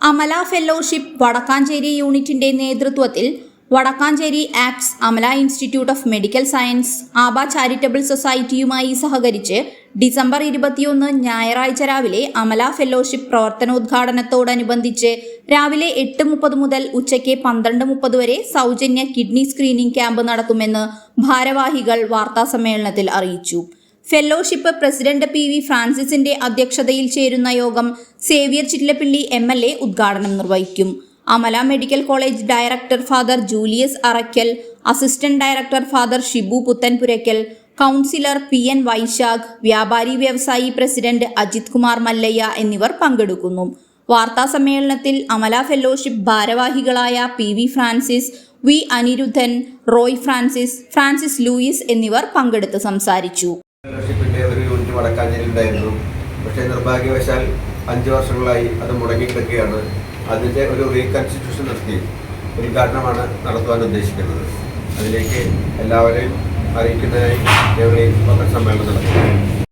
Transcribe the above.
Amala fellowship Vadakkanchery യൂണിറ്റിന്റെ നേതൃത്വത്തിൽ Vadakkanchery ACTS Amala institute of medical science ആബ ചാരിറ്റബിൾ സൊസൈറ്റിയുമായി സഹകരിച്ച് ഡിസംബർ 21 ഞായറാഴ്ച രാവിലെ അമല ഫെലോഷിപ്പ് പ്രവർത്തനോദ്ഘാടനത്തോടനുബന്ധിച്ച് രാവിലെ 8:30 മുതൽ ഉച്ചയ്ക്ക് 12:30 വരെ സൗജന്യ കിഡ്നി സ്ക്രീനിംഗ് ക്യാമ്പ് നടത്തുമെന്ന് ഭാരവാഹികൾ വാർത്താസമ്മേളനത്തിൽ അറിയിച്ചു. ഫെലോഷിപ്പ് പ്രസിഡന്റ് PV ഫ്രാൻസിസിന്റെ അധ്യക്ഷതയിൽ ചേരുന്ന യോഗം സേവ്യർ ചിറ്റലപ്പിള്ളി MLA ഉദ്ഘാടനം നിർവഹിക്കും. Amala medical college director father Julius Arackal, assistant director father Shibu Puthenpurackal, councillor PN Vaishakh, വ്യാപാരി വ്യവസായി പ്രസിഡന്റ് അജിത് കുമാർ മല്ലയ്യ എന്നിവർ പങ്കെടുക്കുന്നു. വാർത്താസമ്മേളനത്തിൽ അമല ഫെലോഷിപ്പ് ഭാരവാഹികളായ PV Francis, V Aniruddhan, Roy Francis Louis എന്നിവർ പങ്കെടുത്ത് സംസാരിച്ചു. ഫെലോഷിപ്പിന്റെ ഒരു യൂണിറ്റ് വടക്കാഞ്ചേരി ഉണ്ടായിരുന്നു. പക്ഷേ നിർഭാഗ്യവശാൽ 5 വർഷങ്ങളായി അത് മുടങ്ങിക്കിടക്കുകയാണ്. അതിൻ്റെ ഒരു റീകൺസ്റ്റിറ്റ്യൂഷൻ നടത്തി ഉദ്ഘാടനമാണ് നടത്തുവാൻ ഉദ്ദേശിക്കുന്നത്. അതിലേക്ക് എല്ലാവരെയും അറിയിക്കുന്നതിനായി ഞങ്ങൾ ഈ പത്രസമ്മേളനം നടത്തുന്നു.